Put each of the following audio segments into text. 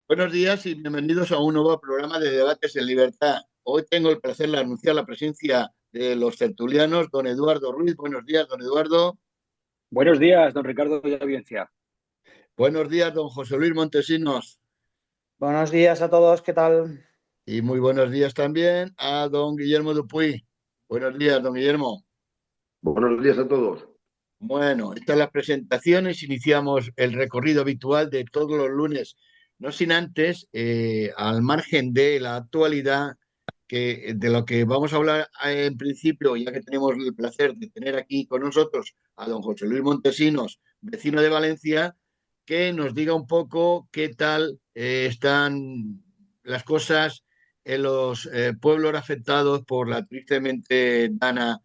Buenos días y bienvenidos a un nuevo programa de Debates en Libertad. Hoy tengo el placer de anunciar la presencia de los tertulianos, don Eduardo Ruiz. Buenos días, don Eduardo. Buenos días, don Ricardo de la Audiencia. Buenos días, don José Luis Montesinos. Buenos días a todos, ¿qué tal? Y muy buenos días también a don Guillermo Dupuy. Buenos días, don Guillermo. Buenos días a todos. Bueno, estas las presentaciones. Iniciamos el recorrido habitual de todos los lunes, no sin antes, al margen de la actualidad, de lo que vamos a hablar en principio, ya que tenemos el placer de tener aquí con nosotros a don José Luis Montesinos, vecino de Valencia, que nos diga un poco qué tal están las cosas en los pueblos afectados por la tristemente dana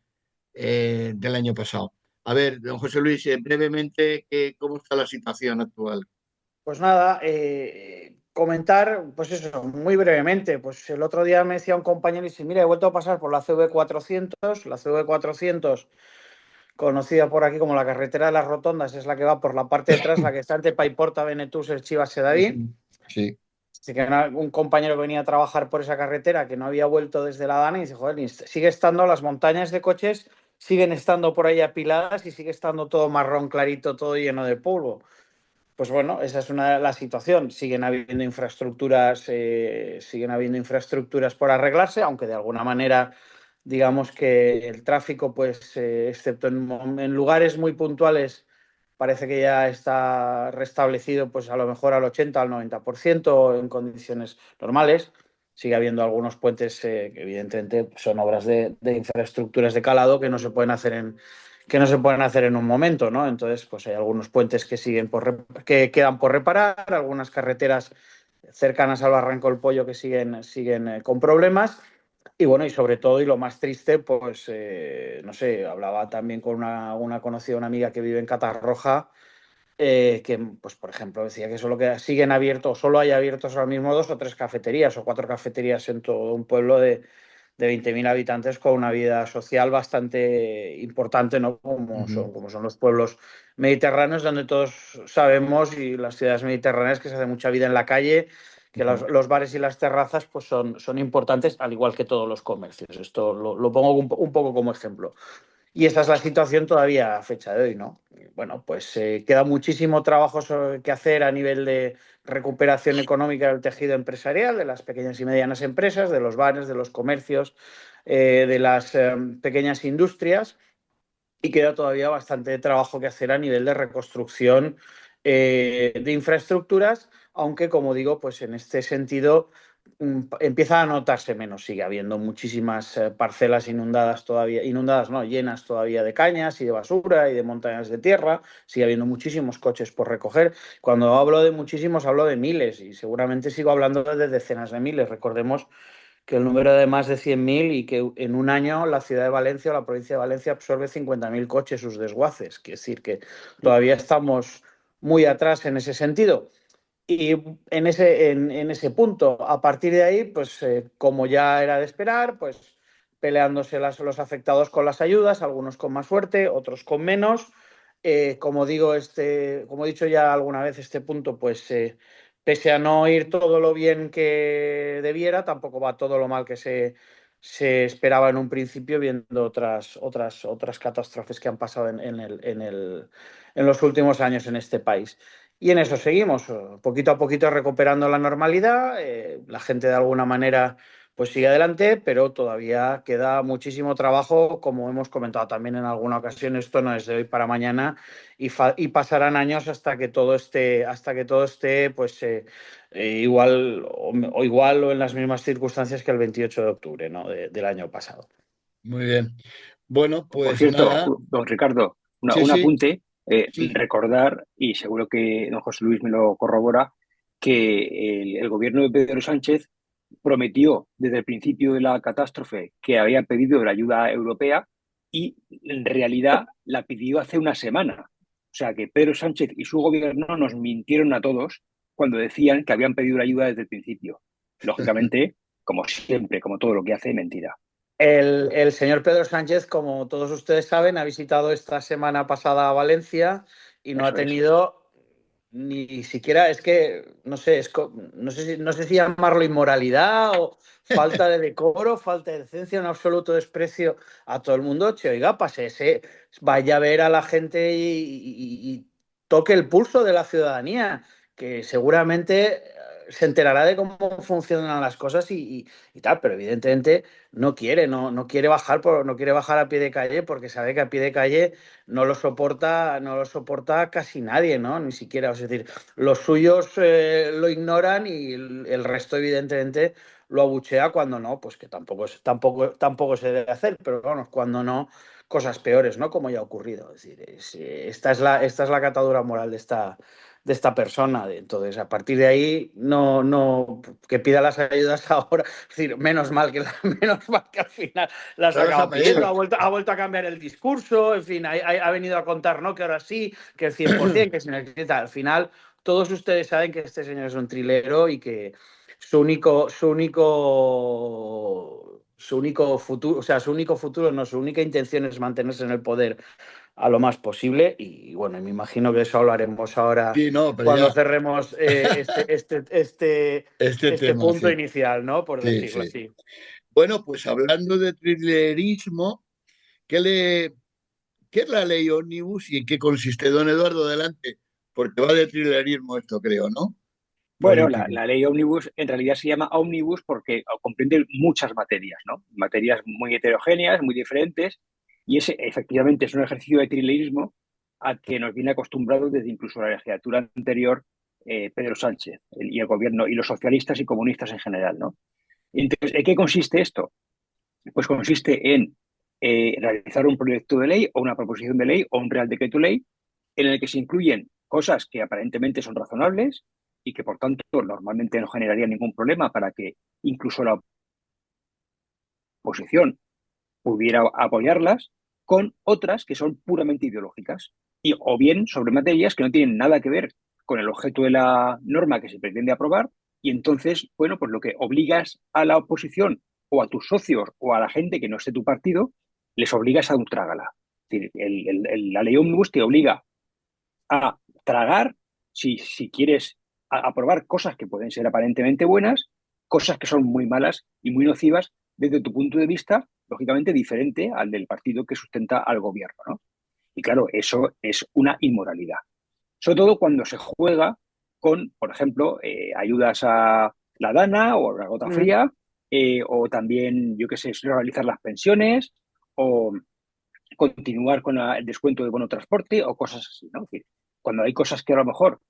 del año pasado. A ver, don José Luis, brevemente, ¿cómo está la situación actual? Pues nada, comentar, pues eso, muy brevemente. Pues el otro día me decía un compañero y dice, mira, he vuelto a pasar por la CV400, conocida por aquí como la carretera de las Rotondas, es la que va por la parte de atrás, la que está entre Paiporta, Benetús, El Chivas, Sedaví. Sí. Así que un compañero que venía a trabajar por esa carretera, que no había vuelto desde la Dana, y dice, joder, sigue estando, las montañas de coches siguen estando por ahí apiladas y sigue estando todo marrón clarito, todo lleno de polvo. Pues bueno, esa es la situación. Siguen habiendo infraestructuras por arreglarse, aunque de alguna manera, digamos que el tráfico, pues, excepto en lugares muy puntuales, parece que ya está restablecido, pues a lo mejor al 80, al 90% en condiciones normales. Sigue habiendo algunos puentes que evidentemente son obras de infraestructuras de calado que no se pueden hacer en un momento, ¿no? Entonces, pues hay algunos puentes que quedan por reparar, algunas carreteras cercanas al Barranco del Pollo que siguen con problemas. Y bueno, y sobre todo, y lo más triste, pues, no sé, hablaba también con una conocida, una amiga que vive en Catarroja, que, pues, por ejemplo, decía que solo siguen abiertos, solo hay abiertos ahora mismo 2 o 3 cafeterías o 4 cafeterías en todo un pueblo de 20.000 habitantes con una vida social bastante importante, ¿no? Ujú. Como son los pueblos mediterráneos, donde todos sabemos, y las ciudades mediterráneas, que se hace mucha vida en la calle, que Ujú. los bares y las terrazas pues son importantes, al igual que todos los comercios. Esto lo pongo un poco como ejemplo. Y esta es la situación todavía a fecha de hoy, ¿no? Bueno, pues queda muchísimo trabajo que hacer a nivel de recuperación económica del tejido empresarial, de las pequeñas y medianas empresas, de los bares, de los comercios, de las pequeñas industrias, y queda todavía bastante trabajo que hacer a nivel de reconstrucción de infraestructuras, aunque, como digo, pues en este sentido empieza a notarse menos. Sigue habiendo muchísimas parcelas inundadas todavía, inundadas no, llenas todavía de cañas y de basura y de montañas de tierra. Sigue habiendo muchísimos coches por recoger. Cuando hablo de muchísimos, hablo de miles, y seguramente sigo hablando de decenas de miles. Recordemos que el número de más de 100.000, y que en un año la ciudad de Valencia o la provincia de Valencia absorbe 50.000 coches sus desguaces. Quiere decir que todavía estamos muy atrás en ese sentido. Y en ese punto, a partir de ahí, pues como ya era de esperar, pues peleándose los afectados con las ayudas, algunos con más suerte, otros con menos. Como digo, como he dicho ya alguna vez, este punto, pues pese a no ir todo lo bien que debiera, tampoco va todo lo mal que se esperaba en un principio, viendo otras catástrofes que han pasado en los últimos años en este país. Y en eso seguimos, poquito a poquito recuperando la normalidad. La gente de alguna manera pues sigue adelante, pero todavía queda muchísimo trabajo, como hemos comentado también en alguna ocasión. Esto no es de hoy para mañana, y pasarán años hasta que todo esté pues igual o igual o en las mismas circunstancias que el 28 de octubre, ¿no? del año pasado. Muy bien. Bueno, Por pues cierto, nada. don Ricardo, Sí, un sí, apunte, sí. recordar, y seguro que don José Luis me lo corrobora, que el gobierno de Pedro Sánchez prometió desde el principio de la catástrofe que había pedido la ayuda europea y en realidad la pidió hace una semana. O sea que Pedro Sánchez y su gobierno nos mintieron a todos cuando decían que habían pedido la ayuda desde el principio. Lógicamente, como siempre, como todo lo que hace, mentira. El señor Pedro Sánchez, como todos ustedes saben, ha visitado esta semana pasada a Valencia y no ha Eso es. tenido ni siquiera es que, no sé, no sé si llamarlo inmoralidad o falta de decoro, falta de decencia, un absoluto desprecio a todo el mundo. Che, oiga, pásese, vaya a ver a la gente y toque el pulso de la ciudadanía, que seguramente se enterará de cómo funcionan las cosas y tal, pero evidentemente no quiere bajar no quiere bajar a pie de calle porque sabe que a pie de calle no lo soporta casi nadie, ¿no? Ni siquiera, es decir, los suyos lo ignoran y el resto, evidentemente, lo abuchea cuando no, pues que tampoco se debe hacer, pero vamos, cuando no, cosas peores, ¿no? Como ya ha ocurrido. Es decir, esta es la catadura moral de esta persona. Entonces, a partir de ahí, que pida las ayudas ahora. Es decir, menos mal que al final las No los ha acaba pidiendo, pedido. ha vuelto a cambiar el discurso, en fin, ha venido a contar, ¿no? Que ahora sí, que el 100%, que se necesita. Al final, todos ustedes saben que este señor es un trilero y que su único futuro, o sea, su único futuro, no, su única intención es mantenerse en el poder a lo más posible. Y bueno, me imagino que eso hablaremos ahora Sí, no, pero cuando ya cerremos este este tema, punto sí. inicial, ¿no? Por Sí, decirlo sí. así. Bueno, pues hablando de thrillerismo, ¿qué le, ¿qué es la ley Omnibus y en qué consiste? Don Eduardo, adelante, porque va de thrillerismo esto, creo, ¿no? Bueno, Político. la ley Omnibus en realidad se llama Omnibus porque comprende muchas materias, ¿no? Materias muy heterogéneas, muy diferentes, y ese efectivamente es un ejercicio de trileísmo al que nos viene acostumbrado desde incluso la legislatura anterior Pedro Sánchez y el gobierno y los socialistas y comunistas en general, ¿no? Entonces, ¿en qué consiste esto? Pues consiste en realizar un proyecto de ley o una proposición de ley o un real decreto ley en el que se incluyen cosas que aparentemente son razonables y que por tanto normalmente no generaría ningún problema para que incluso la oposición pudiera apoyarlas, con otras que son puramente ideológicas y o bien sobre materias que no tienen nada que ver con el objeto de la norma que se pretende aprobar y entonces, bueno, pues lo que obligas a la oposición o a tus socios o a la gente que no esté tu partido, les obligas a un trágala. Es decir, la ley Omnibus te obliga a tragar si quieres aprobar cosas que pueden ser aparentemente buenas, cosas que son muy malas y muy nocivas desde tu punto de vista, lógicamente diferente al del partido que sustenta al gobierno, ¿no? Y claro, eso es una inmoralidad. Sobre todo cuando se juega con, por ejemplo, ayudas a la Dana o a la gota Mm. fría, o también, yo qué sé, realizar las pensiones, o continuar con el descuento de bono transporte o cosas así, ¿no? Es decir, cuando hay cosas que a lo mejor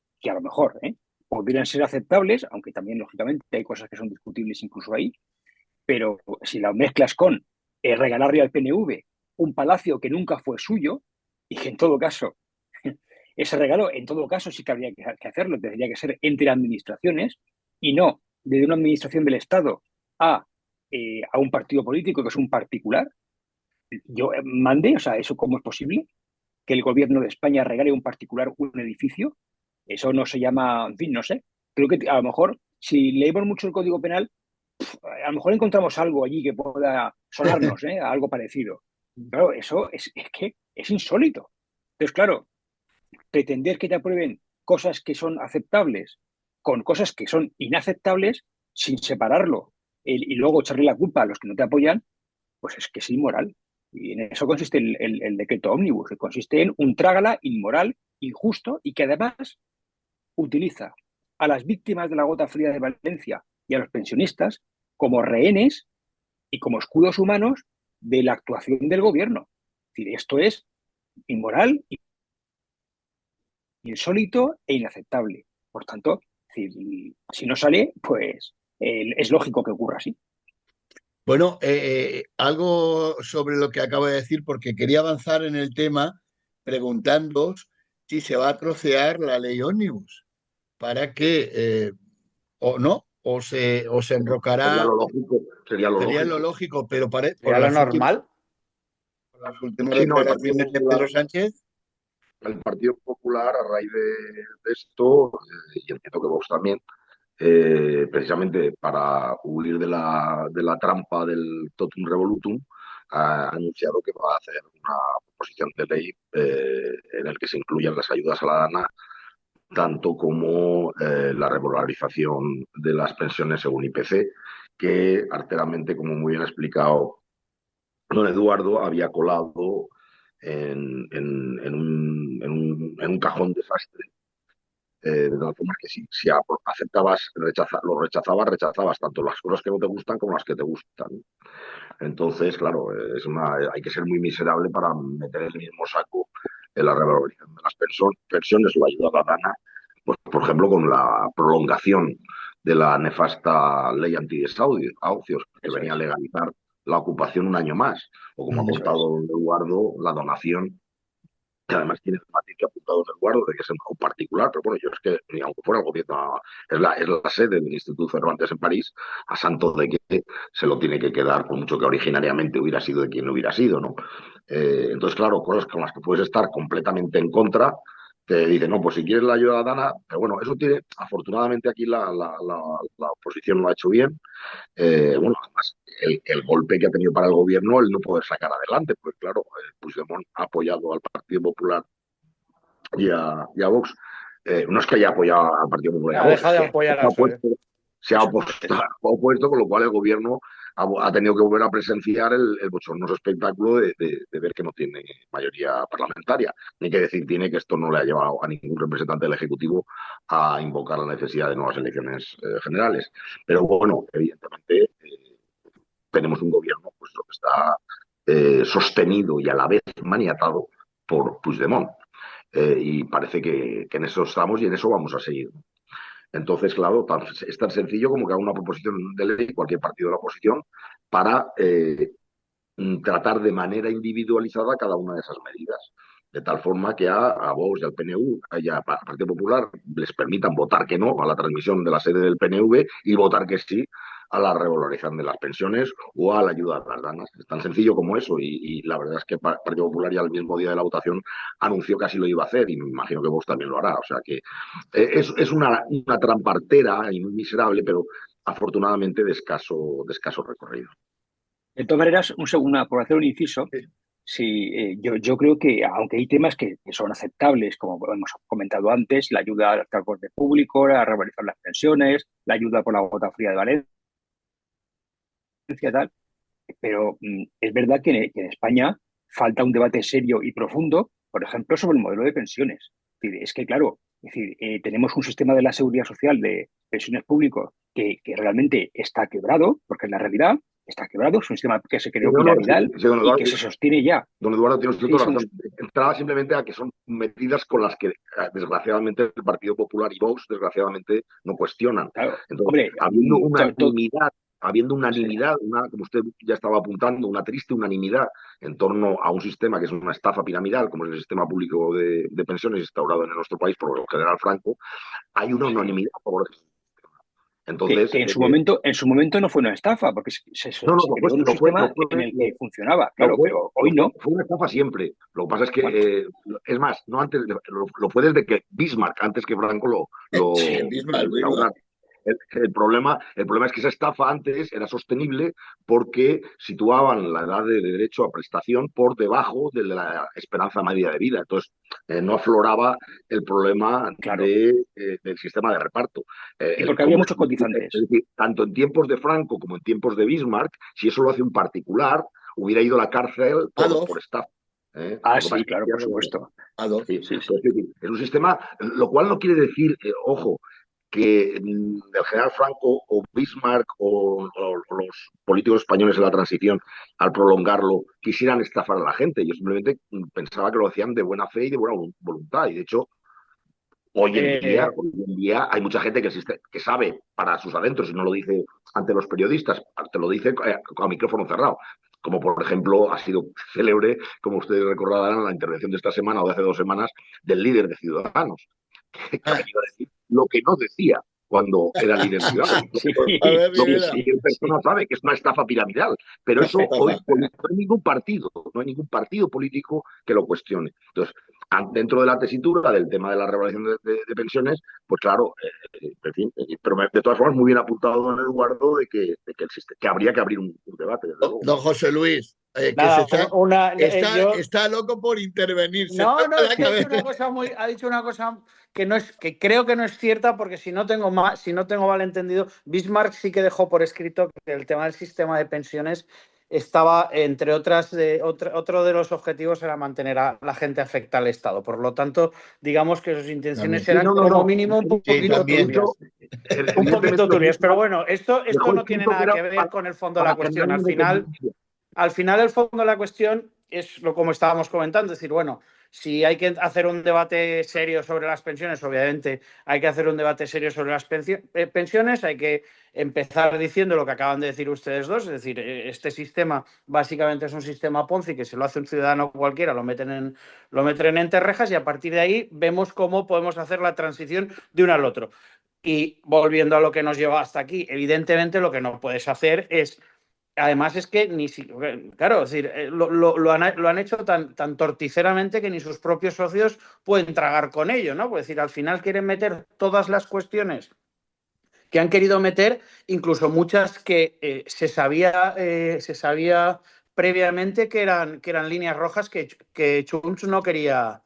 podrían ser aceptables, aunque también, lógicamente, hay cosas que son discutibles incluso ahí, pero si las mezclas con regalarle al PNV un palacio que nunca fue suyo y que en todo caso, ese regalo en todo caso sí que habría que hacerlo, tendría que ser entre administraciones y no desde una administración del Estado a un partido político que es un particular, yo mande, o sea, ¿eso cómo es posible? Que el gobierno de España regale a un particular un edificio, eso no se llama, en fin, no sé. Creo que a lo mejor, si leemos mucho el Código Penal, a lo mejor encontramos algo allí que pueda sonarnos, algo parecido. Claro, eso es que es insólito. Entonces, claro, pretender que te aprueben cosas que son aceptables con cosas que son inaceptables sin separarlo y luego echarle la culpa a los que no te apoyan, pues es que es inmoral. Y en eso consiste el decreto ómnibus, que consiste en un trágala inmoral, injusto y que además utiliza a las víctimas de la gota fría de Valencia y a los pensionistas como rehenes y como escudos humanos de la actuación del gobierno. Es decir, esto es inmoral, insólito e inaceptable. Por tanto, si no sale, pues es lógico que ocurra así. Bueno, algo sobre lo que acabo de decir, porque quería avanzar en el tema preguntándoos si se va a trocear la ley Omnibus para que, o no, o se Sería enrocará, lo lógico, sería lo sería lo lógico. lógico, pero Sería lo normal. por las últimas Sí, no, declaraciones de Pedro Sánchez. El Partido Popular, a raíz de esto, y entiendo que vos también, precisamente para huir de la trampa del totum revolutum, ha anunciado que va a hacer una proposición de ley en el que se incluyan las ayudas a la DANA tanto como la regularización de las pensiones según IPC, que arteramente, como muy bien ha explicado don Eduardo, había colado en un cajón desastre, de tal forma que si aceptabas, rechazabas tanto las cosas que no te gustan como las que te gustan. Entonces, claro, hay que ser muy miserable para meter el mismo saco en la revalorización de las pensiones o la ayuda ciudadana, pues, por ejemplo, con la prolongación de la nefasta ley antidesahucios, que Eso venía a es, legalizar la ocupación un año más, o como ha Mm. eso es. contado Eduardo, la donación, que además tiene el matiz que ha apuntado Eduardo de que es un particular, pero bueno, yo es que, ni aunque fuera el gobierno, es la sede del Instituto Cervantes en París, a santo de que se lo tiene que quedar, por mucho que originariamente hubiera sido de quien no hubiera sido, ¿no? Entonces, claro, cosas con las que puedes estar completamente en contra, te dicen, no, pues si quieres la ayuda dana, pero bueno, eso tiene, afortunadamente aquí la oposición lo ha hecho bien. Bueno, además, el golpe que ha tenido para el gobierno el no poder sacar adelante, pues claro, Puigdemont ha apoyado al Partido Popular y a Vox. No es que haya apoyado al Partido Popular y a Ha Vox, es dejado de que apoyar se a ha PSOE. opuesto, se ha Eso, opuesto, eso. ha opuesto, con lo cual el gobierno ha tenido que volver a presenciar el bochornoso espectáculo de ver que no tiene mayoría parlamentaria. Ni que decir tiene que esto no le ha llevado a ningún representante del Ejecutivo a invocar la necesidad de nuevas elecciones generales. Pero bueno, evidentemente tenemos un gobierno pues, que está sostenido y a la vez maniatado por Puigdemont. Y parece que en eso estamos y en eso vamos a seguir. Entonces, claro, es tan sencillo como que haga una proposición de ley, cualquier partido de la oposición, para tratar de manera individualizada cada una de esas medidas. De tal forma que a Vox y al PNV y al Partido Popular les permitan votar que no a la transmisión de la sede del PNV y votar que sí a la revalorización de las pensiones o a la ayuda a las danas. Es tan sencillo como eso y la verdad es que el Partido Popular ya el mismo día de la votación anunció que así lo iba a hacer y me imagino que Vox también lo hará. O sea que es una trampartera y muy miserable, pero afortunadamente de escaso recorrido. De todas maneras, por hacer un inciso, sí, yo creo que, aunque hay temas que son aceptables, como hemos comentado antes, la ayuda al transporte público, a revalorizar las pensiones, la ayuda por la gota fría de Valencia, tal, pero es verdad que en España falta un debate serio y profundo, por ejemplo, sobre el modelo de pensiones. Es que, claro, tenemos un sistema de la seguridad social de pensiones públicos que realmente está quebrado, porque es la realidad, está quebrado, es un sistema que se Sí, creó no, no, sí, piramidal sí, y que se sostiene ya. don Eduardo tiene usted Sí, toda la somos, razón. Entraba simplemente a que son medidas con las que, desgraciadamente, el Partido Popular y Vox, desgraciadamente, no cuestionan. claro, Entonces, hombre, habiendo sí, unanimidad, como usted ya estaba apuntando, una triste unanimidad en torno a un sistema que es una estafa piramidal, como es el sistema público de pensiones instaurado en nuestro país por el general Franco, hay una sí. unanimidad a favor de eso. Que Entonces, en su momento no fue una estafa, porque no, se creó en un sistema en el que funcionaba, claro, pero hoy no. fue una estafa siempre. Lo que pasa es Bueno, que, es más, no antes, lo fue desde que Bismarck, antes que Franco, Sí, lo Bismarck. instaurara. El problema es que esa estafa antes era sostenible porque situaban la edad de derecho a prestación por debajo de la esperanza media de vida. Entonces, no afloraba el problema claro. del sistema de reparto. Y porque había Como, muchos es cotizantes. decir, tanto en tiempos de Franco como en tiempos de Bismarck, si eso lo hace un particular, hubiera ido a la cárcel por Adolf, estafa. Ah, Lo que pasa sí, es que claro, por supuesto. Adolf. sí, Sí, sí. es un sistema, lo cual no quiere decir, ojo, que el general Franco o Bismarck o los políticos españoles de la transición, al prolongarlo, quisieran estafar a la gente. Yo simplemente pensaba que lo hacían de buena fe y de buena voluntad. Y de hecho, Eh, hoy en día hay mucha gente que sabe para sus adentros y no lo dice ante los periodistas, te lo dice a micrófono cerrado. Como por ejemplo ha sido célebre, como ustedes recordarán, la intervención de esta semana o de hace 2 semanas del líder de Ciudadanos, que ha Ah, venido a decir lo que no decía cuando era líder de Ciudadanos. Sí, a ver, Lo que sí, Rivera. sí, cualquier sí. persona sabe que es una estafa piramidal, pero Una eso hoy estafa. no hay ningún partido, no hay ningún partido político que lo cuestione. Entonces, dentro de la tesitura del tema de la revalorización de pensiones, pues claro, en fin, pero de todas formas muy bien apuntado don Eduardo de que habría que abrir un debate, desde luego. Don José Luis, que se Nada, yo está loco por intervenir, se no, toca es la que cabeza. ha dicho una cosa que no es, que creo que no es cierta, porque si no tengo mal entendido, Bismarck sí que dejó por escrito que el tema del sistema de pensiones estaba, entre otras, otro de los objetivos era mantener a la gente afecta al Estado. Por lo tanto, digamos que sus intenciones También. Sí, eran no, no, como no. mínimo un Sí, poquito también. turbias. Eso, Un poquito evidentemente, turbias. Pero Bismarck bueno, esto dejó no tiene escrito que nada era que ver con el fondo de la para generar cuestión. independencia. Al final, el fondo de la cuestión es lo como estábamos comentando, es decir, bueno, si hay que hacer un debate serio sobre las pensiones, obviamente hay que hacer un debate serio sobre las pensiones, hay que empezar diciendo lo que acaban de decir ustedes dos, es decir, este sistema básicamente es un sistema Ponzi que si lo hace un ciudadano cualquiera lo meten en terrejas y a partir de ahí vemos cómo podemos hacer la transición de uno al otro. Y volviendo a lo que nos lleva hasta aquí, evidentemente lo que no puedes hacer es. Además es que ni si, claro, es decir, lo han hecho tan torticeramente que ni sus propios socios pueden tragar con ello, ¿no? Pues decir, al final quieren meter todas las cuestiones que han querido meter, incluso muchas que se sabía previamente que eran líneas rojas que Chunts no quería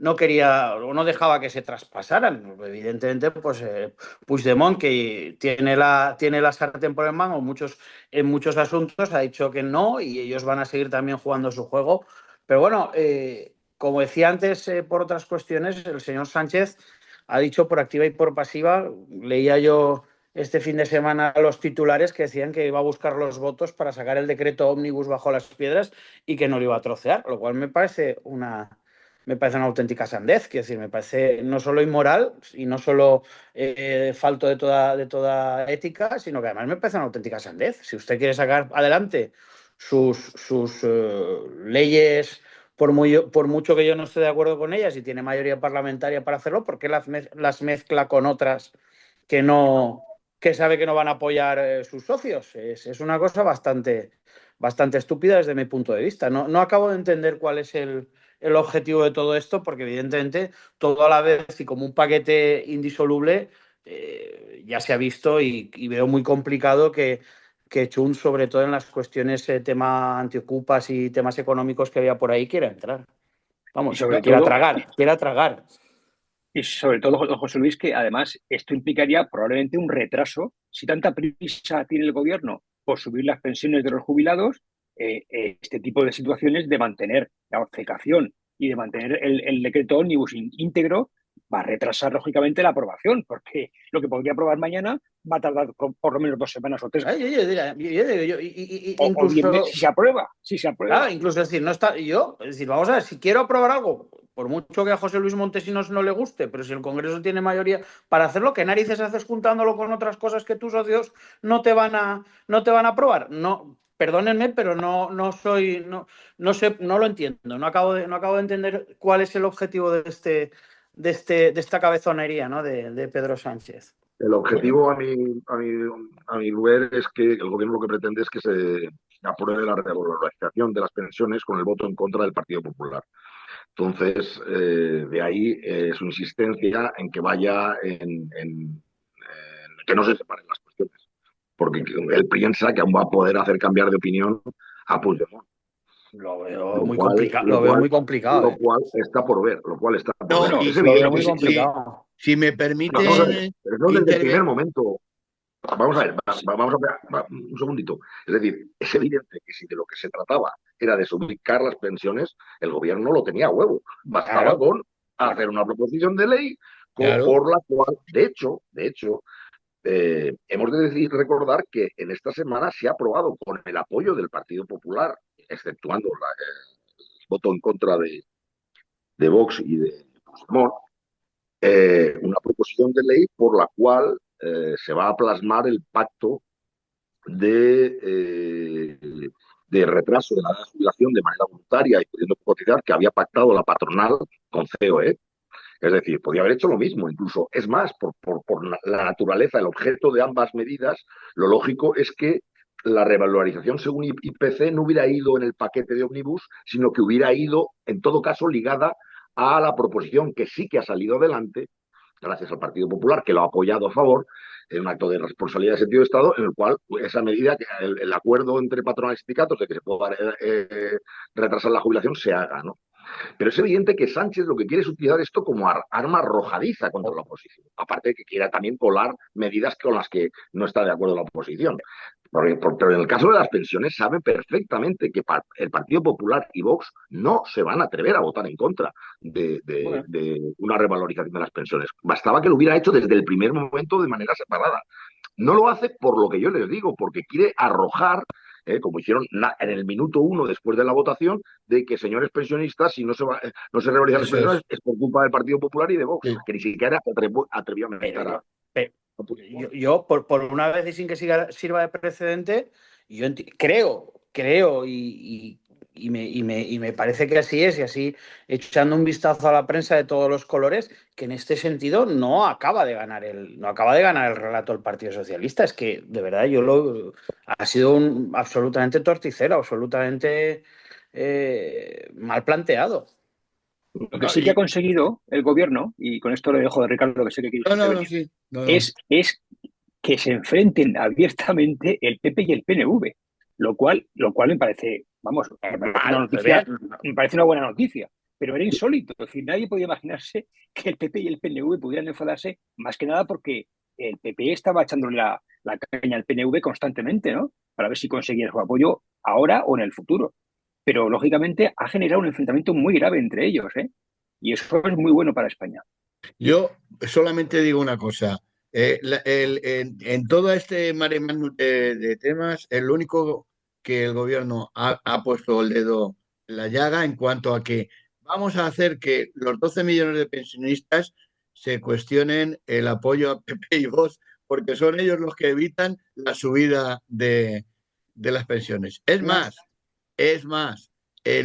o no dejaba que se traspasaran. Evidentemente, pues Puigdemont, que tiene la sartén por el mango en muchos asuntos, ha dicho que no y ellos van a seguir también jugando su juego. Pero bueno, como decía antes, por otras cuestiones, el señor Sánchez ha dicho por activa y por pasiva, leía yo este fin de semana los titulares que decían que iba a buscar los votos para sacar el decreto ómnibus bajo las piedras y que no lo iba a trocear, lo cual me parece una auténtica sandez, quiero decir, me parece no solo inmoral y no solo falto de toda ética, sino que además me parece una auténtica sandez. Si usted quiere sacar adelante sus leyes por mucho que yo no esté de acuerdo con ellas y tiene mayoría parlamentaria para hacerlo, ¿por qué las mezcla con otras que no que sabe que no van a apoyar sus socios? Es una cosa bastante estúpida desde mi punto de vista. No acabo de entender cuál es el objetivo de todo esto, porque evidentemente todo a la vez y como un paquete indisoluble ya se ha visto y veo muy complicado que Chun, sobre todo en las cuestiones tema antiocupas y temas económicos que había por ahí, quiera entrar. Y Vamos, sobre quiera todo, tragar, quiera tragar. y sobre todo, José Luis, que además esto implicaría probablemente un retraso. Si tanta prisa tiene el gobierno por subir las pensiones de los jubilados, este tipo de situaciones de mantener la obcecación y de mantener el decreto ómnibus íntegro va a retrasar lógicamente la aprobación, porque lo que podría aprobar mañana va a tardar por lo menos 2 semanas o 3. O 10 meses, Incluso, si se aprueba. incluso decir, no está, es decir, vamos a ver, si quiero aprobar algo, por mucho que a José Luis Montesinos no le guste, pero si el Congreso tiene mayoría para hacerlo, ¿qué narices haces juntándolo con otras cosas que tus socios no te van a aprobar? No, perdónenme, pero no sé, no lo entiendo. No acabo de entender cuál es el objetivo de esta cabezonería, ¿no? de Pedro Sánchez. El objetivo, a mi ver, es que el gobierno lo que pretende es que se apruebe la revalorización de las pensiones con el voto en contra del Partido Popular. Entonces, de ahí su insistencia en que vaya en que no se separen las cuestiones, porque él piensa que aún va a poder hacer cambiar de opinión a Puigdemont, Lo veo lo muy cual, complicado, lo lo veo cual, muy complicado, lo cual está por ver, lo cual está por No, ver. Bueno, Es lo veo evidente, muy complicado. si me no, vamos a ver, permiten pero no desde el primer intervenir. momento. Vamos a ver, vamos a ver un segundito. Es decir, es evidente que si de lo que se trataba era de subicar las pensiones, el gobierno lo tenía a huevo. Bastaba Claro, con hacer una proposición de ley Claro, por la cual, de hecho, hemos de recordar que en esta semana se ha aprobado con el apoyo del Partido Popular, exceptuando el voto en contra de Vox y de Puigdemont, una proposición de ley por la cual se va a plasmar el pacto de, eh, de retraso de la edad de jubilación de manera voluntaria y pudiendo cotizar que había pactado la patronal con COE. Es decir, podía haber hecho lo mismo, incluso es más, por la naturaleza, el objeto de ambas medidas, lo lógico es que la revalorización según IPC no hubiera ido en el paquete de ómnibus, sino que hubiera ido, en todo caso, ligada a la proposición que sí que ha salido adelante, gracias al Partido Popular, que lo ha apoyado a favor, en un acto de responsabilidad de sentido de Estado, en el cual esa medida, el acuerdo entre patronales y sindicatos de que se pueda retrasar la jubilación, se haga, ¿no? Pero es evidente que Sánchez lo que quiere es utilizar esto como arma arrojadiza contra la oposición. Aparte de que quiera también colar medidas con las que no está de acuerdo la oposición. Pero en el caso de las pensiones sabe perfectamente que el Partido Popular y Vox no se van a atrever a votar en contra de una revalorización de las pensiones. Bastaba que lo hubiera hecho desde el primer momento de manera separada. No lo hace por lo que yo les digo, porque quiere arrojar, como hicieron en el minuto 1 después de la votación, de que, señores pensionistas, si no se revalorizan las Eso pensiones es por culpa del Partido Popular y de Vox, Sí. que ni siquiera atrevió a mentar a... Yo, por una vez y sin que sirva de precedente, yo creo y me parece que así es, y así echando un vistazo a la prensa de todos los colores, que en este sentido no acaba de ganar el relato del Partido Socialista. Es que, de verdad, ha sido absolutamente torticero, absolutamente mal planteado. Lo que sí que ha conseguido el gobierno, y con esto le dejo de Ricardo, que sé que quiere intervenir, sí. es que se enfrenten abiertamente el PP y el PNV, lo cual me parece, vamos, me parece una buena noticia, pero era insólito. Es decir, nadie podía imaginarse que el PP y el PNV pudieran enfadarse, más que nada porque el PP estaba echándole la caña al PNV constantemente, ¿no? Para ver si conseguía su apoyo ahora o en el futuro. Pero, lógicamente, ha generado un enfrentamiento muy grave entre ellos, ¿eh? Y eso es muy bueno para España. Yo solamente digo una cosa. En todo este mare magnum de temas, el único que el gobierno ha puesto el dedo en la llaga en cuanto a que vamos a hacer que los 12 millones de pensionistas se cuestionen el apoyo a PP y Vox, porque son ellos los que evitan la subida de las pensiones. Es más,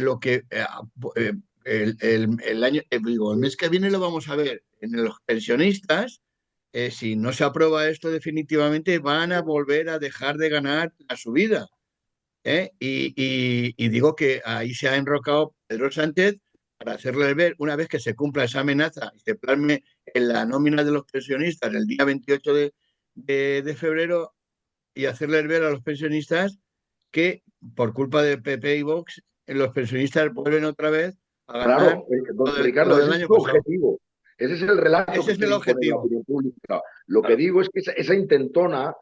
lo que eh, el año, digo, el mes que viene lo vamos a ver en los pensionistas. Si no se aprueba esto definitivamente, van a volver a dejar de ganar la subida. Y digo que ahí se ha enrocado Pedro Sánchez para hacerle ver, una vez que se cumpla esa amenaza y se plasme en la nómina de los pensionistas el día 28 de febrero, y hacerles ver a los pensionistas que por culpa de PP y Vox, los pensionistas vuelven otra vez a ganar Claro, don lo Ricardo, del ese es año su pasado. objetivo. Ese es el relato Ese que es el quiere imponer la objetivo. opinión pública. Lo que digo es que esa intentona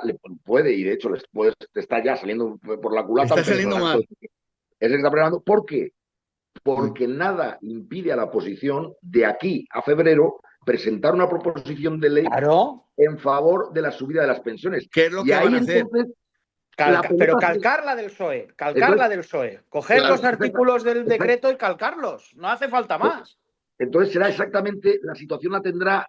le puede, y de hecho te está ya saliendo por la culata, Está aunque es saliendo relato, mal. es el que está preparando. ¿Por qué? Porque nada impide a la oposición de aquí a febrero presentar una proposición de ley Claro. en favor de la subida de las pensiones. ¿Qué es lo Y que van ahí a hacer? entonces Pero pelota calcarla del PSOE, entonces, coger Claro. los artículos del decreto y calcarlos, no hace falta más. entonces será exactamente, la situación la tendrá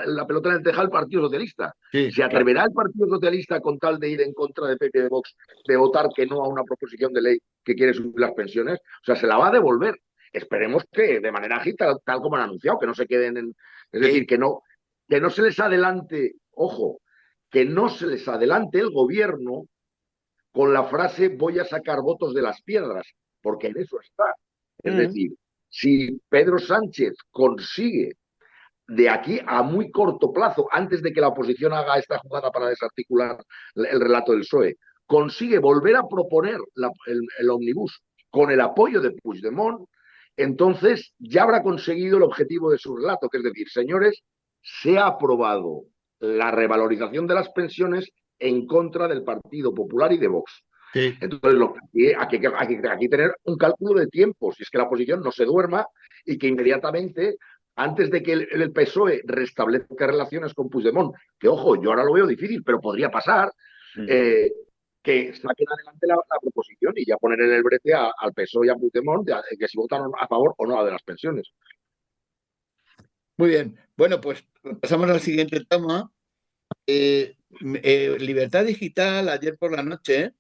la pelota en el tejado el Partido Socialista. Sí, ¿Se atreverá el Partido Socialista con tal de ir en contra de PP y de Vox de votar que no a una proposición de ley que quiere subir las pensiones? O sea, se la va a devolver. Esperemos que de manera agita, tal como han anunciado, que no se queden en... Es decir, que no se les adelante, ojo, que no se les adelante el gobierno con la frase voy a sacar votos de las piedras, porque en eso está. Es decir, si Pedro Sánchez consigue de aquí a muy corto plazo, antes de que la oposición haga esta jugada para desarticular el relato del PSOE, consigue volver a proponer el ómnibus con el apoyo de Puigdemont, entonces ya habrá conseguido el objetivo de su relato, que es decir, señores, se ha aprobado la revalorización de las pensiones en contra del Partido Popular y de Vox. sí. Entonces, aquí tener un cálculo de tiempo, si es que la oposición no se duerma y que inmediatamente, antes de que el PSOE restablezca relaciones con Puigdemont, que ojo, yo ahora lo veo difícil, pero podría pasar, que saquen adelante la proposición y ya poner en el brete al PSOE y a Puigdemont de que si votan a favor o no de las pensiones. Muy bien. Bueno, pues pasamos al siguiente tema. Libertad Digital, ayer por la noche,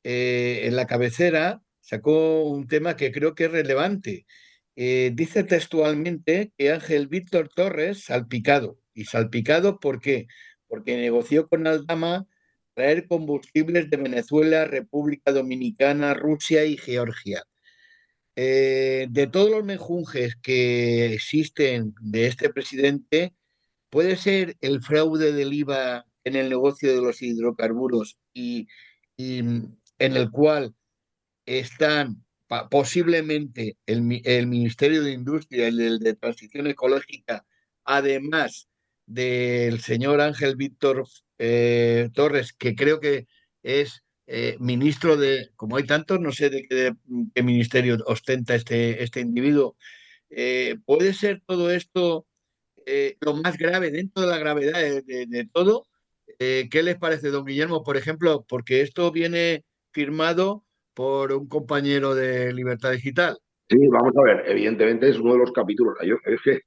en la cabecera, sacó un tema que creo que es relevante. Dice textualmente que Ángel Víctor Torres, salpicado. ¿Y salpicado por qué? Porque negoció con Aldama traer combustibles de Venezuela, República Dominicana, Rusia y Georgia. de todos los menjunjes que existen de este presidente, ¿puede ser el fraude del IVA en el negocio de los hidrocarburos y en el cual están posiblemente el Ministerio de Industria, el de Transición Ecológica, además del señor Ángel Víctor Torres, que creo que es ministro de, como hay tantos, no sé de qué ministerio ostenta este individuo? ¿Puede ser todo esto lo más grave dentro de la gravedad de todo? ¿Qué les parece, don Guillermo? Por ejemplo, porque esto viene firmado por un compañero de Libertad Digital. Sí, vamos a ver, evidentemente es uno de los capítulos. Es que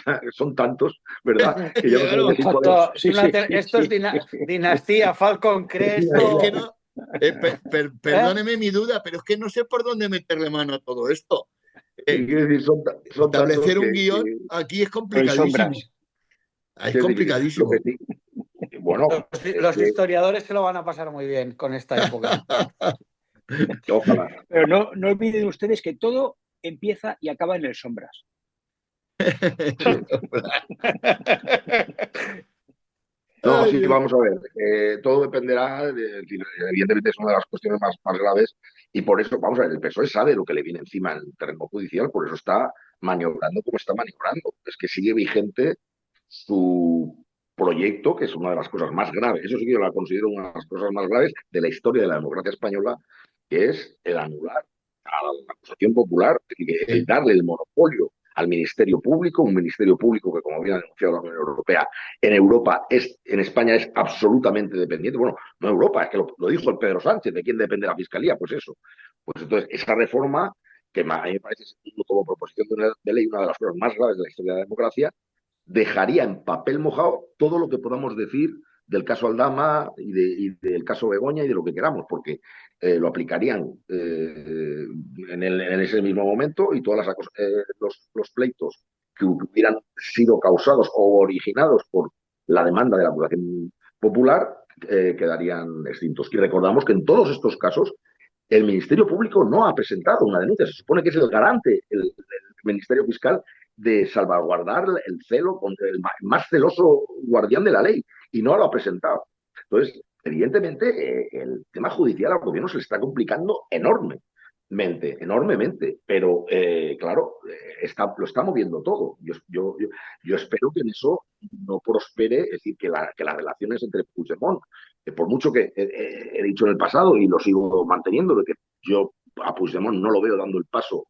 ya son tantos, ¿verdad? Que ya no Ya sabes no, decir cuál es. Sí, sí, Esto es sí. dinastía, Falcon es que Crespo. no, ¿Eh? perdóneme mi duda, pero es que no sé por dónde meterle mano a todo esto. Y Eh, quiero decir, son tantos establecer un guión aquí es No hay complicadísimo. sombras. Es quiero decir, lo que complicadísimo. sí, bueno, es Los que historiadores se lo van a pasar muy bien con esta época. ojalá. Pero no olviden ustedes que todo empieza y acaba en el sombras. Sí. No, Ay, sí, Dios. vamos a ver. Todo dependerá, evidentemente es una de las cuestiones más graves y por eso, vamos a ver, el PSOE sabe lo que le viene encima en el terreno judicial, por eso está maniobrando como está maniobrando. Es que sigue vigente su proyecto, que es una de las cosas más graves, eso sí que yo la considero una de las cosas más graves de la historia de la democracia española, que es el anular a la acusación popular, el darle el monopolio al Ministerio Público, un Ministerio Público que, como bien ha denunciado la Unión Europea, en Europa en España es absolutamente dependiente. Bueno, no Europa, es que lo dijo el Pedro Sánchez, ¿de quién depende la Fiscalía? Pues eso. Pues entonces, esa reforma, que a mí me parece como proposición de ley una de las cosas más graves de la historia de la democracia, dejaría en papel mojado todo lo que podamos decir del caso Aldama y del caso Begoña y de lo que queramos, porque lo aplicarían en ese mismo momento y todas los pleitos que hubieran sido causados o originados por la demanda de la población popular quedarían extintos. Y recordamos que en todos estos casos el Ministerio Público no ha presentado una denuncia. Se supone que es el garante, el Ministerio Fiscal, de salvaguardar el celo contra el más celoso guardián de la ley y no lo ha presentado. Entonces, evidentemente, el tema judicial al gobierno se le está complicando enormemente, pero claro, lo está moviendo todo. Yo espero que en eso no prospere, es decir, que las relaciones entre Puigdemont, por mucho que he dicho en el pasado y lo sigo manteniendo, de que yo a Puigdemont no lo veo dando el paso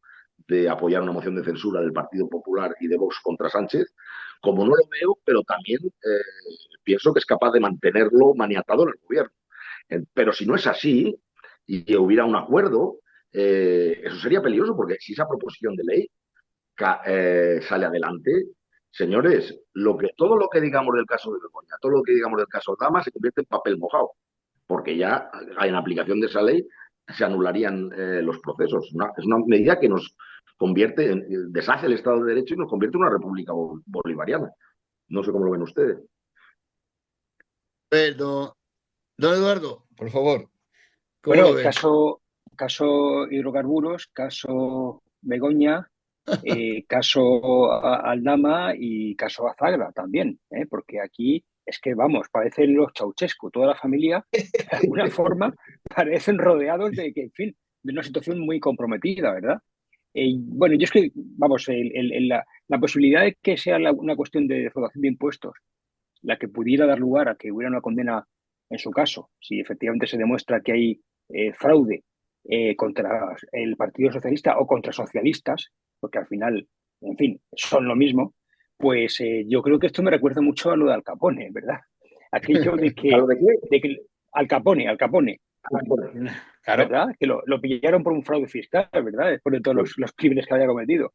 de apoyar una moción de censura del Partido Popular y de Vox contra Sánchez, como no lo veo, pero también pienso que es capaz de mantenerlo maniatado en el gobierno. Pero si no es así y hubiera un acuerdo, eso sería peligroso, porque si esa proposición de ley sale adelante, señores, todo lo que digamos del caso de Begoña, todo lo que digamos del caso Dama se convierte en papel mojado, porque ya en aplicación de esa ley se anularían los procesos. Es una medida que nos deshace el Estado de Derecho y nos convierte en una república bolivariana. No sé cómo lo ven ustedes. Don, don Eduardo, por favor, ¿cómo lo Bueno, ve? caso hidrocarburos, caso Begoña, caso Aldama y caso Azagra también, porque aquí es que, vamos, parecen los Ceausescu, toda la familia, de alguna forma, parecen rodeados de que, en fin, de una situación muy comprometida, ¿verdad? Bueno, yo es que, vamos, la posibilidad de que sea una cuestión de defraudación de impuestos la que pudiera dar lugar a que hubiera una condena en su caso, si efectivamente se demuestra que hay fraude contra el Partido Socialista o contra socialistas, porque al final, en fin, son lo mismo, pues yo creo que esto me recuerda mucho a lo de Al Capone, ¿verdad? Aquello ¿A lo de qué? de que Al Capone, Bueno, Claro. ¿verdad? Que lo pillaron por un fraude fiscal, ¿verdad? Después de todos pues, los crímenes que había cometido.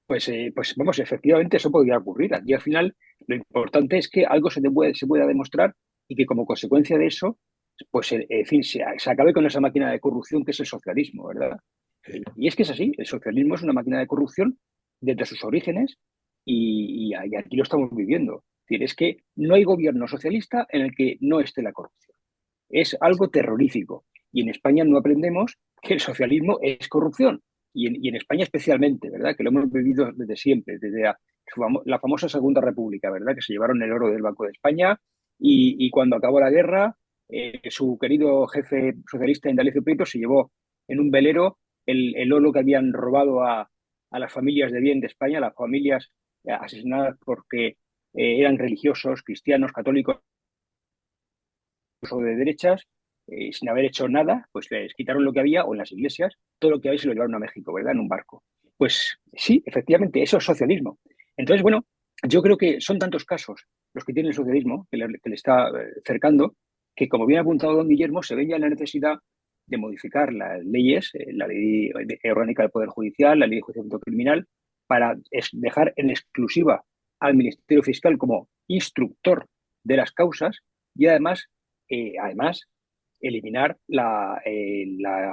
Pues vamos, efectivamente eso podría ocurrir. Y al final lo importante es que algo se pueda demostrar y que como consecuencia de eso, pues en fin, se acabe con esa máquina de corrupción que es el socialismo, ¿verdad? Y es que es así, el socialismo es una máquina de corrupción desde sus orígenes y aquí lo estamos viviendo. Es decir, es que no hay gobierno socialista en el que no esté la corrupción. Es algo terrorífico. Y en España no aprendemos que el socialismo es corrupción. y en España especialmente, ¿verdad? Que lo hemos vivido desde siempre, desde la famosa Segunda República, ¿verdad? Que se llevaron el oro del Banco de España y cuando acabó la guerra, su querido jefe socialista Indalecio Prieto se llevó en un velero el oro que habían robado a las familias de bien de España, las familias asesinadas porque eran religiosos, cristianos, católicos o de derechas, sin haber hecho nada, pues les quitaron lo que había, o en las iglesias, todo lo que había se lo llevaron a México, ¿verdad? En un barco. Pues sí, efectivamente, eso es socialismo. Entonces, bueno, yo creo que son tantos casos los que tiene el socialismo, que le está cercando, que como bien ha apuntado don Guillermo, se ve ya la necesidad de modificar las leyes, la ley orgánica del Poder Judicial, la ley de enjuiciamiento criminal, para dejar en exclusiva al Ministerio Fiscal como instructor de las causas y además eliminar la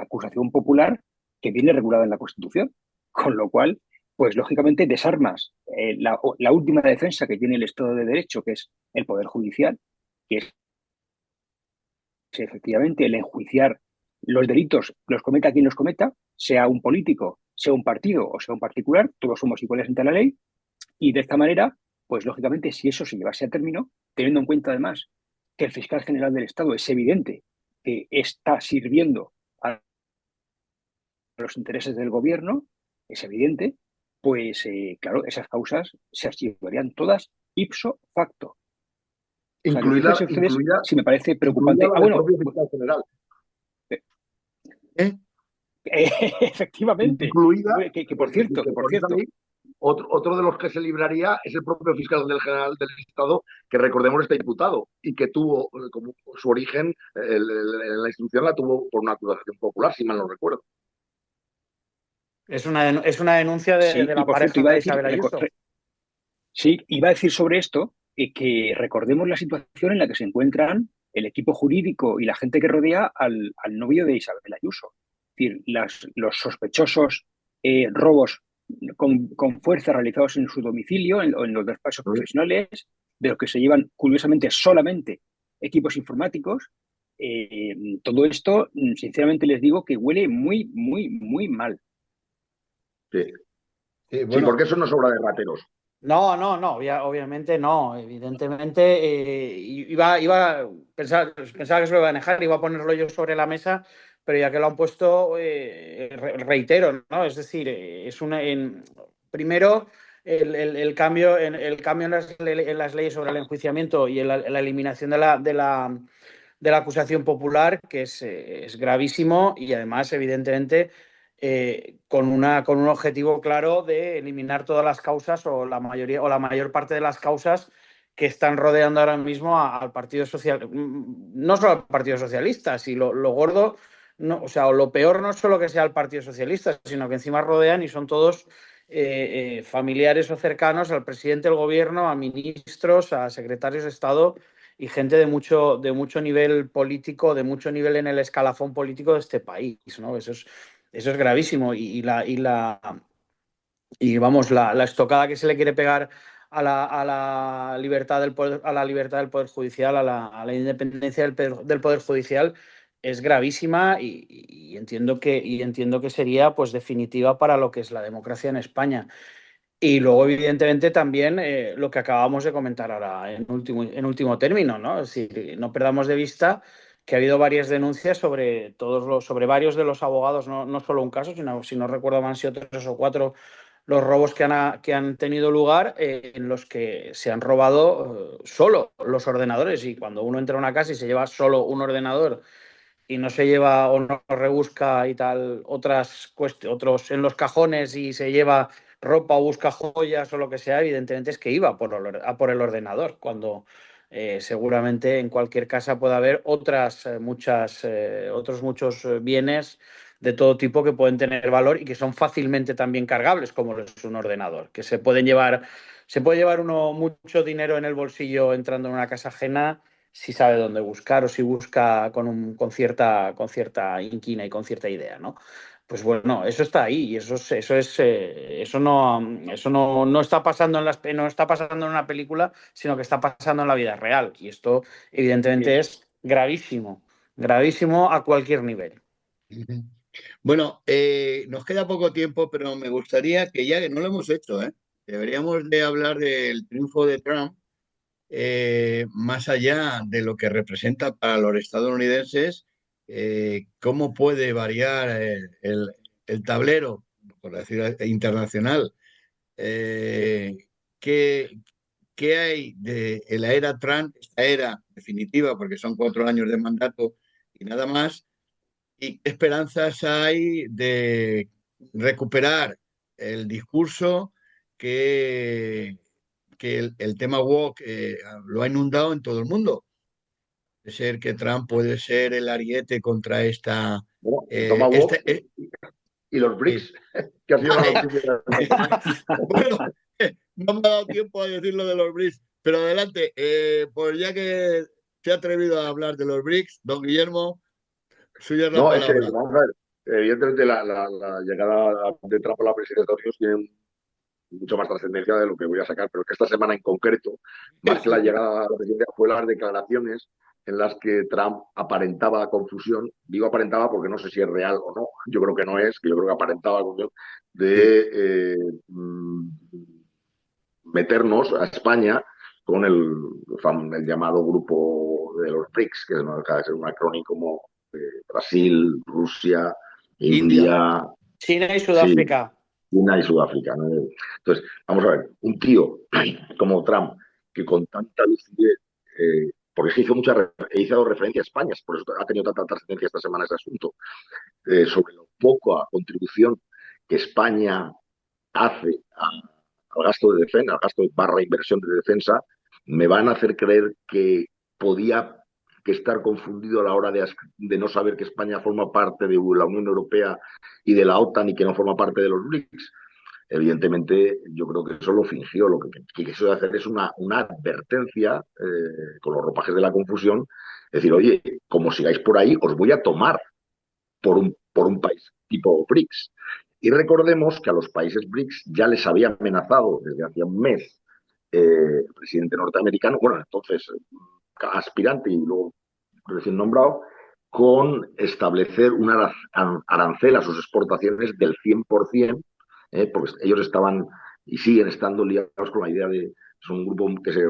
acusación popular que viene regulada en la Constitución. Con lo cual, pues lógicamente desarmas la última defensa que tiene el Estado de Derecho, que es el Poder Judicial, que es efectivamente el enjuiciar los delitos, los cometa quien los cometa, sea un político, sea un partido o sea un particular, todos somos iguales ante la ley, y de esta manera, pues lógicamente, si eso se llevase a término, teniendo en cuenta además que el fiscal general del Estado es evidente que está sirviendo a los intereses del gobierno, es evidente, pues claro, esas causas se archivarían todas ipso facto. O sea, Incluida, fíjense ustedes incluida, si me parece incluida preocupante. la Ah, del bueno, propio fiscal general. ¿Eh? efectivamente. Incluida, Que por cierto, que por con esa cierto, ley, otro de los que se libraría es el propio fiscal general del Estado, que recordemos está imputado y que tuvo como su origen, la instrucción la tuvo por una acusación popular, si mal no recuerdo. Es una denuncia sí, de y la por cierto, pareja de Isabel Ayuso. sí, iba a decir sobre esto que recordemos la situación en la que se encuentran el equipo jurídico y la gente que rodea al novio de Isabel Ayuso. Es decir, los sospechosos robos con fuerza realizados en su domicilio o en los despachos profesionales, de los que se llevan curiosamente solamente equipos informáticos. Todo esto, sinceramente les digo que huele muy, muy, muy mal. Sí. Sí, Sí, bueno, porque eso no es obra de rateros. No, no, no, obviamente no. Evidentemente, pensaba que se lo iba a dejar, iba a ponerlo yo sobre la mesa, pero ya que lo han puesto, reitero, ¿no? Es decir, primero, el cambio, en las leyes sobre el enjuiciamiento y en la eliminación de la acusación popular, que es gravísimo y además, evidentemente, con un objetivo claro de eliminar todas las causas o la mayoría o la mayor parte de las causas que están rodeando ahora mismo al Partido Socialista, no solo al Partido Socialista, si lo gordo, no, o sea, o lo peor no es solo que sea el Partido Socialista, sino que encima rodean y son todos familiares o cercanos al presidente del gobierno, a ministros, a secretarios de Estado y gente de mucho nivel político, de mucho nivel en el escalafón político de este país, ¿no? Eso es gravísimo y vamos, la estocada que se le quiere pegar a la libertad del poder, a la libertad del poder judicial, a la independencia del poder judicial es gravísima y entiendo que sería pues definitiva para lo que es la democracia en España. Y luego, evidentemente, también lo que acabamos de comentar ahora en último término, ¿no? Es decir, no perdamos de vista que ha habido varias denuncias sobre varios de los abogados, no solo un caso, sino, si no recuerdo mal, han sido 3 o 4 los robos que han tenido lugar, en los que se han robado solo los ordenadores. Y cuando uno entra a una casa y se lleva solo un ordenador y no se lleva o no rebusca y tal otros en los cajones y se lleva ropa o busca joyas o lo que sea, evidentemente es que iba a por el ordenador, cuando seguramente en cualquier casa puede haber otros muchos bienes de todo tipo que pueden tener valor y que son fácilmente también cargables, como es un ordenador, que se puede llevar uno mucho dinero en el bolsillo entrando en una casa ajena si sabe dónde buscar o si busca con cierta inquina y con cierta idea, ¿no? Pues bueno, eso está ahí y eso no está pasando no está pasando en una película, sino que está pasando en la vida real. Y esto, evidentemente, es gravísimo, gravísimo a cualquier nivel. Bueno, nos queda poco tiempo, pero me gustaría que ya que no lo hemos hecho, deberíamos de hablar del triunfo de Trump, más allá de lo que representa para los estadounidenses, cómo puede variar el tablero, por decir internacional. Eh, ¿qué, qué hay de la era Trump, esta era definitiva, porque son 4 años de mandato y nada más? ¿Y qué esperanzas hay de recuperar el discurso que, que el tema woke lo ha inundado en todo el mundo? De ser que Trump puede ser el ariete contra esta... Bueno, el eh, esta Tomahawk y los sí. BRICS, que ha sido la noticia de la semana. Bueno, no me ha dado tiempo a decir lo de los BRICS, pero adelante, pues ya que se ha atrevido a hablar de los BRICS, don Guillermo, suya es la No, es que, palabra. vamos a ver, evidentemente la llegada de Trump a la presidencia de Estados Unidos tiene mucho más trascendencia de lo que voy a sacar, pero que esta semana en concreto, más que la llegada a la presidencia, fue las declaraciones en las que Trump aparentaba confusión. Digo aparentaba porque no sé si es real o no. Yo creo que no es, que yo creo que aparentaba confusión Sí, de meternos a España con el llamado grupo de los BRICS, que no deja de ser un acrónimo como Brasil, Rusia, India. India, China y sí, Sudáfrica. China y Sudáfrica, ¿no? Entonces, vamos a ver, un tío como Trump, que con tanta lucidez, porque hizo referencia a España, por eso ha tenido tanta trascendencia esta semana ese asunto, sobre lo poco a contribución que España hace al gasto de defensa, al gasto barra inversión de defensa, me van a hacer creer que podía que estar confundido a la hora de no saber que España forma parte de la Unión Europea y de la OTAN y que no forma parte de los BRICS. Evidentemente, yo creo que eso lo fingió. Lo que quiso hacer es una advertencia con los ropajes de la confusión. Decir, oye, como sigáis por ahí, os voy a tomar por un país tipo BRICS. Y recordemos que a los países BRICS ya les había amenazado desde hacía un mes el presidente norteamericano, bueno, entonces aspirante y luego recién nombrado, con establecer una arancel a sus exportaciones del 100%, porque ellos estaban y siguen estando liados con la idea de, es un grupo que se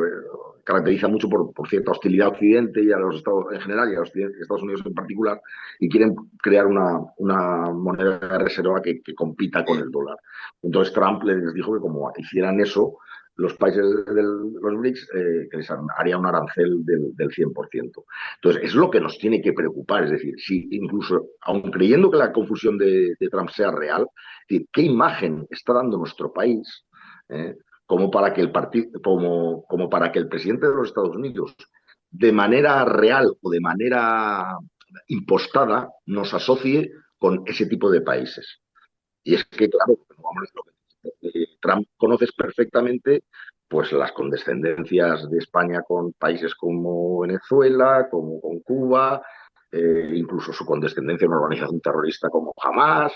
caracteriza mucho por cierta hostilidad a Occidente y a los Estados en general y a los Estados Unidos en particular, y quieren crear una moneda de reserva que compita con Sí. el dólar. Entonces Trump les dijo que como hicieran eso, los países de los BRICS que les haría un arancel del 100%. Entonces, es lo que nos tiene que preocupar, es decir, si incluso, aun creyendo que la confusión de Trump sea real, es decir, ¿qué imagen está dando nuestro país eh, como para que como para que el presidente de los Estados Unidos, de manera real o de manera impostada, nos asocie con ese tipo de países? Y es que, claro, vamos, lo que Trump conoces perfectamente pues las condescendencias de España con países como Venezuela, como con Cuba, incluso su condescendencia en una organización terrorista como Hamas,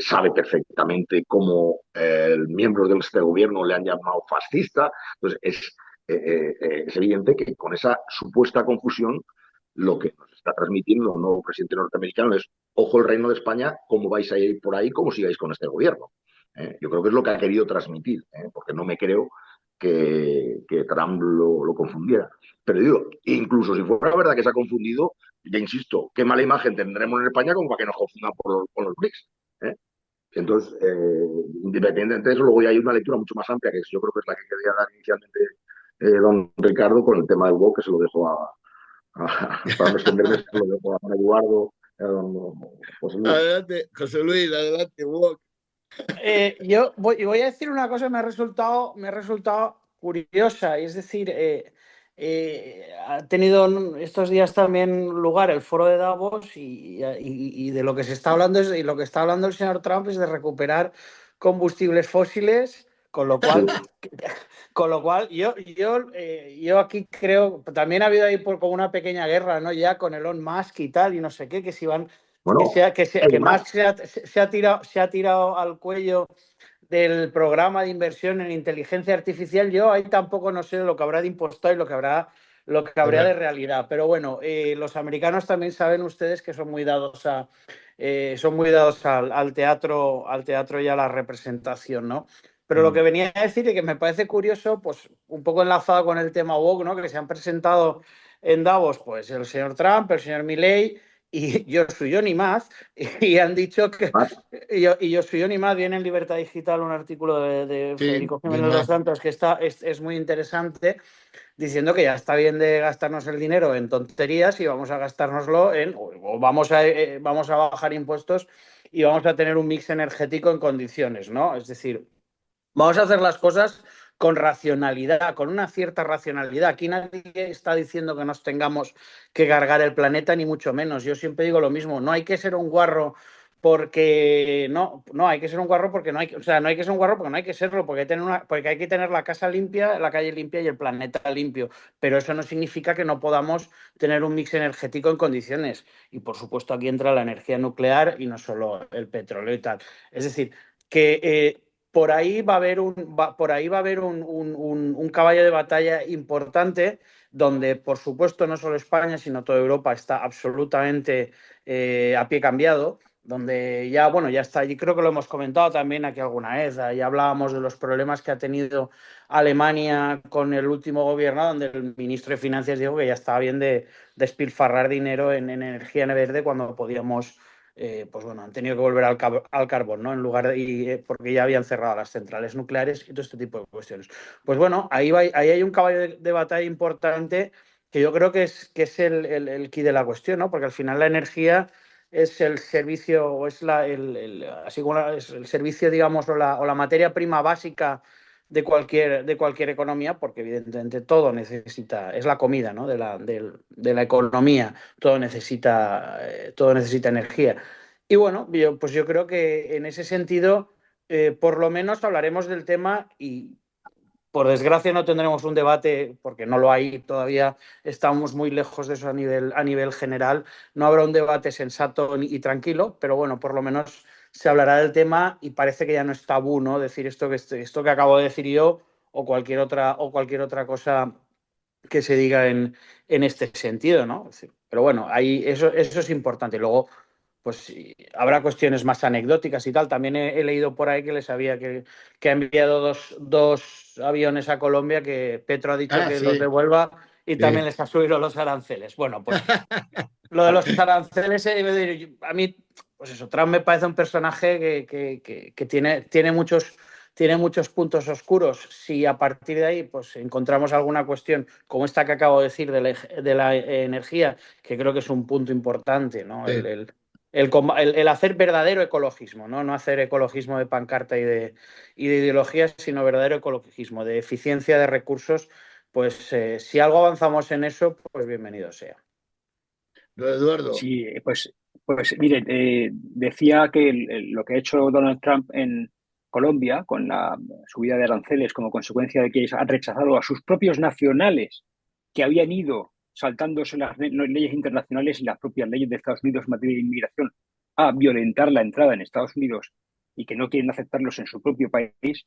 sabe perfectamente cómo miembros de este gobierno le han llamado fascista. Entonces, es evidente que con esa supuesta confusión lo que nos está transmitiendo el nuevo presidente norteamericano es ojo el reino de España, cómo vais a ir por ahí, cómo sigáis con este gobierno. Yo creo que es lo que ha querido transmitir, porque no me creo que Trump lo confundiera. Pero digo, incluso si fuera verdad que se ha confundido, ya insisto, qué mala imagen tendremos en España como para que nos confundan con los BRICS. ¿eh? Entonces, independientemente de eso, luego ya hay una lectura mucho más amplia, que yo creo que es la que quería dar inicialmente don Ricardo, con el tema del WOC, que se lo dejo para no extenderme, se lo dejo a don Eduardo, a don José Luis. Adelante, José Luis, adelante, Wok. Yo voy a decir una cosa que me ha resultado curiosa, y es decir, ha tenido estos días también lugar el foro de Davos y de lo que se está hablando y lo que está hablando el señor Trump es de recuperar combustibles fósiles, con lo cual, yo aquí creo, también ha habido ahí como una pequeña guerra, ¿no? Ya con Elon Musk y tal, y no sé qué, que si van Bueno, que el Musk más, se ha tirado al cuello del programa de inversión en inteligencia artificial. Yo ahí tampoco no sé lo que habrá de impostor y lo que habrá lo que habría de realidad. Pero bueno, los americanos también saben ustedes que son muy dados al teatro y a la representación, ¿no? Pero lo que venía a decir y que me parece curioso, pues un poco enlazado con el tema woke, ¿no? Que se han presentado en Davos, pues el señor Trump, el señor Milley y yo soy yo ni más, y han dicho que yo soy yo ni más, viene en Libertad Digital un artículo de Sí, Federico de Jiménez dos más. Santos que es muy interesante, diciendo que ya está bien de gastarnos el dinero en tonterías y vamos a gastárnoslo o vamos a bajar impuestos y vamos a tener un mix energético en condiciones, ¿no? Es decir, vamos a hacer las cosas con racionalidad, con una cierta racionalidad. Aquí nadie está diciendo que nos tengamos que cargar el planeta, ni mucho menos. Yo siempre digo lo mismo, no hay que ser un guarro porque no hay que ser un guarro porque no hay, o sea, no hay que ser un guarro porque no hay que serlo, porque hay que tener la casa limpia, la calle limpia y el planeta limpio. Pero eso no significa que no podamos tener un mix energético en condiciones. Y por supuesto aquí entra la energía nuclear y no solo el petróleo y tal. Es decir, que por ahí va a haber un caballo de batalla importante donde, por supuesto, no solo España, sino toda Europa está absolutamente a pie cambiado, donde ya, bueno, ya está, y creo que lo hemos comentado también aquí alguna vez, ya hablábamos de los problemas que ha tenido Alemania con el último gobierno, donde el ministro de Finanzas dijo que ya estaba bien de despilfarrar dinero en energía verde cuando podíamos pues bueno, han tenido que volver al carbón, ¿no? En lugar porque ya habían cerrado las centrales nucleares y todo este tipo de cuestiones. Pues bueno, ahí hay un caballo de batalla importante que yo creo que es el quid de la cuestión, ¿no? Porque al final la energía es el servicio, o es así como es el servicio, digamos, o la materia prima básica de cualquier economía, porque evidentemente todo necesita, es la comida, ¿no? de la economía, todo necesita energía. Y bueno, pues yo creo que en ese sentido, por lo menos hablaremos del tema y por desgracia no tendremos un debate, porque no lo hay todavía, estamos muy lejos de eso a nivel general, no habrá un debate sensato y tranquilo, pero bueno, por lo menos se hablará del tema y parece que ya no es tabú, ¿no? Decir esto que acabo de decir yo o cualquier otra cosa que se diga en este sentido, ¿no? Pero bueno, eso es importante. Luego, pues sí, habrá cuestiones más anecdóticas y tal. También he leído por ahí que les había que ha enviado dos aviones a Colombia, que Petro ha dicho Ah, que los sí, devuelva y también sí. les ha subido los aranceles. Bueno, pues lo de los aranceles, a mí, pues eso, Trump me parece un personaje que tiene muchos puntos oscuros. Si a partir de ahí pues encontramos alguna cuestión como esta que acabo de decir de la energía, que creo que es un punto importante, ¿no? Sí. El hacer verdadero ecologismo, ¿no? No hacer ecologismo de pancarta y de ideologías, sino verdadero ecologismo, de eficiencia de recursos. Pues si algo avanzamos en eso, pues bienvenido sea. Eduardo. Sí, pues miren, decía que lo que ha hecho Donald Trump en Colombia con la subida de aranceles como consecuencia de que han rechazado a sus propios nacionales que habían ido saltándose las leyes internacionales y las propias leyes de Estados Unidos en materia de inmigración a violentar la entrada en Estados Unidos y que no quieren aceptarlos en su propio país,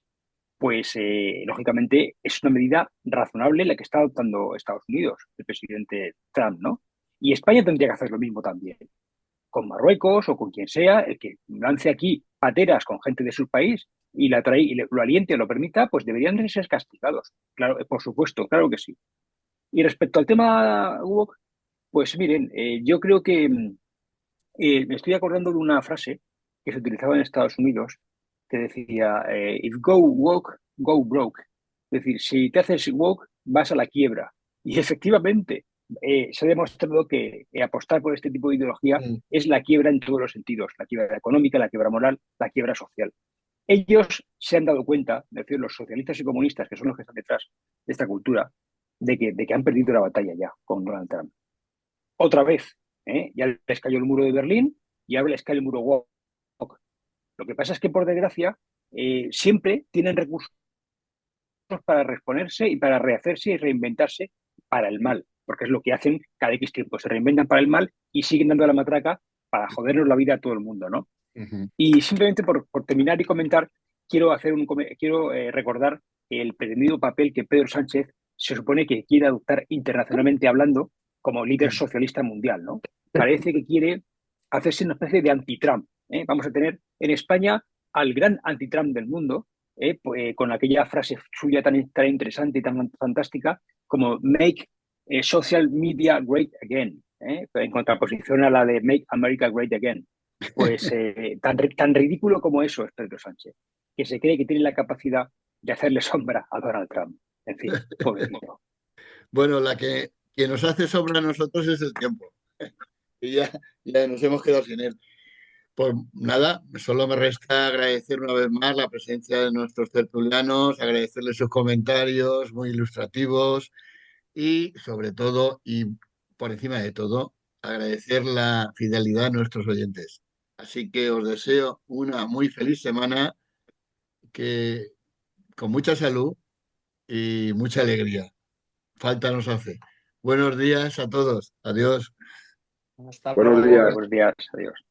pues lógicamente es una medida razonable la que está adoptando Estados Unidos, el presidente Trump, ¿no? Y España tendría que hacer lo mismo también, con Marruecos o con quien sea, el que lance aquí pateras con gente de su país y la trae y lo aliente o lo permita, pues deberían de ser castigados. Claro, por supuesto, claro que sí. Y respecto al tema woke, pues miren, yo creo que me estoy acordando de una frase que se utilizaba en Estados Unidos que decía, if go woke, go broke. Es decir, si te haces woke, vas a la quiebra. Y efectivamente, se ha demostrado que apostar por este tipo de ideología Mm. es la quiebra en todos los sentidos, la quiebra económica, la quiebra moral, la quiebra social. Ellos se han dado cuenta, es decir, los socialistas y comunistas, que son los que están detrás de esta cultura, de que han perdido la batalla ya con Donald Trump. Otra vez, ya les cayó el muro de Berlín y ahora les cae el muro woke. Lo que pasa es que, por desgracia, siempre tienen recursos para reponerse y para rehacerse y reinventarse para el mal, porque es lo que hacen cada X tiempo, se reinventan para el mal y siguen dando la matraca para jodernos la vida a todo el mundo, ¿no? Ujú. Y simplemente por terminar y comentar, quiero recordar el pretendido papel que Pedro Sánchez se supone que quiere adoptar internacionalmente hablando como líder socialista mundial, ¿no? Parece que quiere hacerse una especie de anti-Trump. Vamos a tener en España al gran anti-Trump del mundo, pues, con aquella frase suya tan interesante y tan fantástica como Make Social Media Great Again, en contraposición a la de Make America Great Again. Pues tan ridículo como eso es Pedro Sánchez, que se cree que tiene la capacidad de hacerle sombra a Donald Trump. En fin, pobrecito. Bueno, quien nos hace sombra a nosotros es el tiempo. Y ya nos hemos quedado sin él. Pues nada, solo me resta agradecer una vez más la presencia de nuestros tertulianos, agradecerles sus comentarios muy ilustrativos y sobre todo, y por encima de todo, agradecer la fidelidad de nuestros oyentes. Así que os deseo una muy feliz semana, que con mucha salud y mucha alegría. Falta nos hace. Buenos días a todos. Adiós. Hasta Buenos luego. días. Buenos días, adiós.